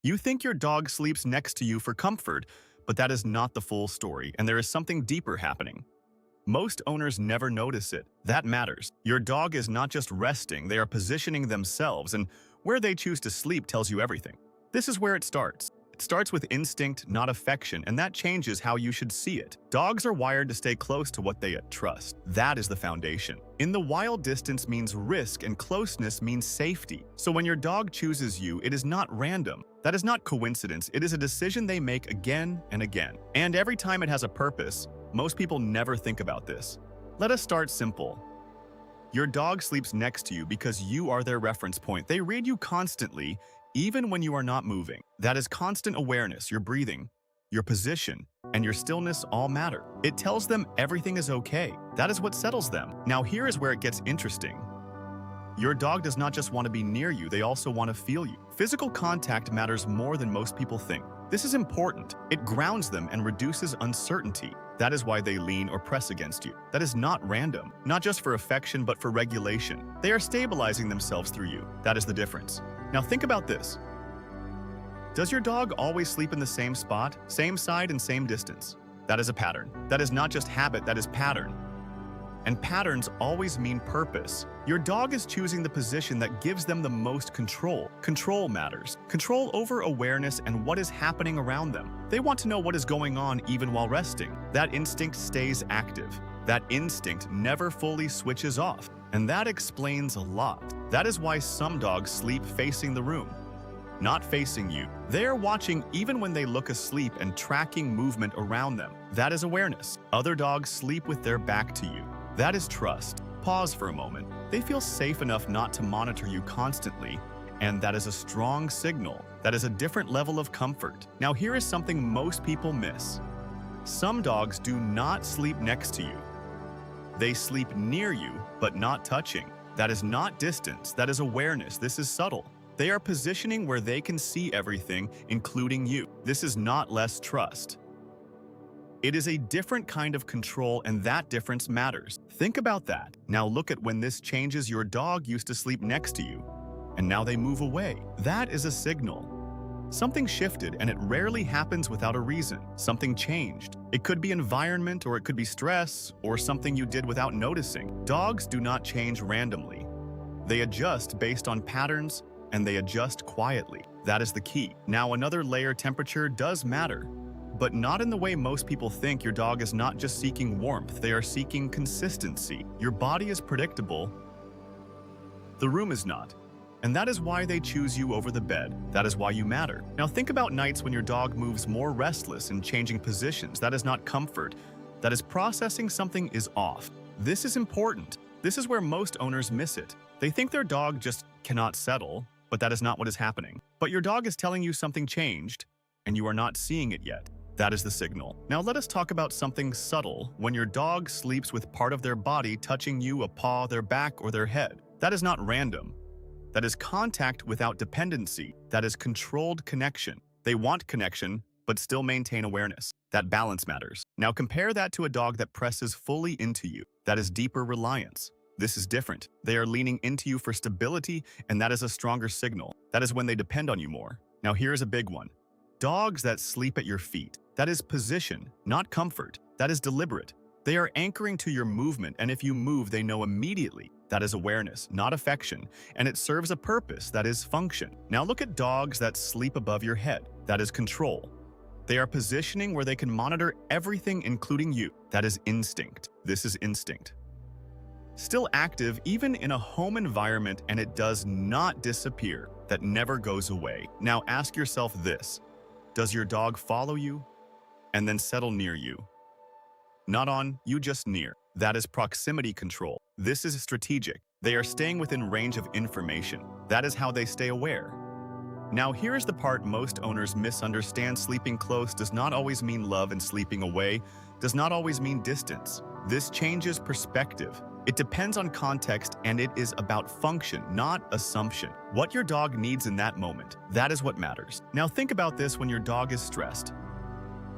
You think your dog sleeps next to you for comfort, but that is not the full story, and there is something deeper happening. Most owners never notice it. That matters. Your dog is not just resting, they are positioning themselves, and where they choose to sleep tells you everything. This is where it starts. It starts with instinct, not affection, and that changes how you should see it. Dogs are wired to stay close to what they trust. That is the foundation. In the wild, distance means risk and closeness means safety. So when your dog chooses you, it is not random. That is not coincidence. It is a decision they make again and again. And every time it has a purpose. Most people never think about this. Let us start simple. Your dog sleeps next to you because you are their reference point. They read you constantly, even when you are not moving. That is constant awareness. Your breathing, your position, and your stillness all matter. It tells them everything is okay. That is what settles them. Now here is where it gets interesting. Your dog does not just want to be near you, they also want to feel you. Physical contact matters more than most people think. This is important. It grounds them and reduces uncertainty. That is why they lean or press against you. That is not random, not just for affection but for regulation. They are stabilizing themselves through you. That is the difference. Now think about this. Does your dog always sleep in the same spot, same side, and same distance? That is a pattern. That is not just habit, that is pattern. And patterns always mean purpose. Your dog is choosing the position that gives them the most control. Control matters. Control over awareness and what is happening around them. They want to know what is going on even while resting. That instinct stays active. That instinct never fully switches off. And that explains a lot. That is why some dogs sleep facing the room, not facing you. They are watching even when they look asleep and tracking movement around them. That is awareness. Other dogs sleep with their back to you. That is trust. Pause for a moment. They feel safe enough not to monitor you constantly, and that is a strong signal. That is a different level of comfort. Now here is something most people miss. Some dogs do not sleep next to you. They sleep near you, but not touching. That is not distance, that is awareness. This is subtle. They are positioning where they can see everything, including you. This is not less trust. It is a different kind of control, and that difference matters. Think about that. Now look at when this changes. Your dog used to sleep next to you, and now they move away. That is a signal. Something shifted, and it rarely happens without a reason. Something changed. It could be environment, or it could be stress, or something you did without noticing. Dogs do not change randomly. They adjust based on patterns, and they adjust quietly. That is the key. Now another layer, temperature does matter. But not in the way most people think. Your dog is not just seeking warmth, they are seeking consistency. Your body is predictable, the room is not. And that is why they choose you over the bed. That is why you matter. Now think about nights when your dog moves more restless and changing positions. That is not comfort. That is processing something is off. This is important. This is where most owners miss it. They think their dog just cannot settle, but that is not what is happening. But your dog is telling you something changed, and you are not seeing it yet. That is the signal. Now let us talk about something subtle. When your dog sleeps with part of their body touching you, a paw, their back, or their head. That is not random. That is contact without dependency. That is controlled connection. They want connection, but still maintain awareness. That balance matters. Now compare that to a dog that presses fully into you. That is deeper reliance. This is different. They are leaning into you for stability, and that is a stronger signal. That is when they depend on you more. Now here is a big one. Dogs that sleep at your feet. That is position, not comfort. That is deliberate. They are anchoring to your movement, and if you move, they know immediately. That is awareness, not affection, and it serves a purpose, that is function. Now look at dogs that sleep above your head. That is control. They are positioning where they can monitor everything, including you. That is instinct. This is instinct. Still active even in a home environment, and it does not disappear. That never goes away. Now ask yourself this. Does your dog follow you and then settle near you? Not on you, just near. That is proximity control. This is strategic. They are staying within range of information. That is how they stay aware. Now here is the part most owners misunderstand. Sleeping close does not always mean love, and sleeping away does not always mean distance. This changes perspective. It depends on context, and it is about function, not assumption. What your dog needs in that moment, that is what matters. Now think about this when your dog is stressed.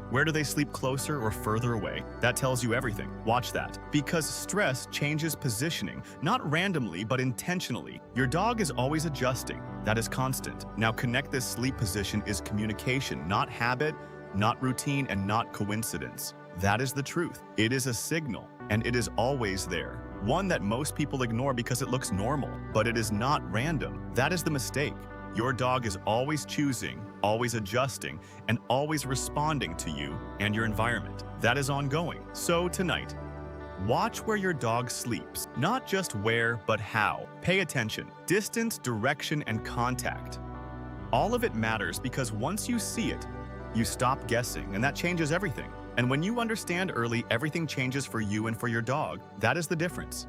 Where do they sleep, closer or further away? That tells you everything. Watch that. Because stress changes positioning, not randomly, but intentionally. Your dog is always adjusting. That is constant. Now connect this sleep position is communication, not habit, not routine, and not coincidence. That is the truth. It is a signal, and it is always there. One that most people ignore because it looks normal, but it is not random. That is the mistake. Your dog is always choosing, always adjusting, and always responding to you and your environment. That is ongoing. So tonight, watch where your dog sleeps. Not just where, but how. Pay attention. Distance, direction, and contact. All of it matters because once you see it, you stop guessing, and that changes everything. And when you understand early, everything changes for you and for your dog. That is the difference.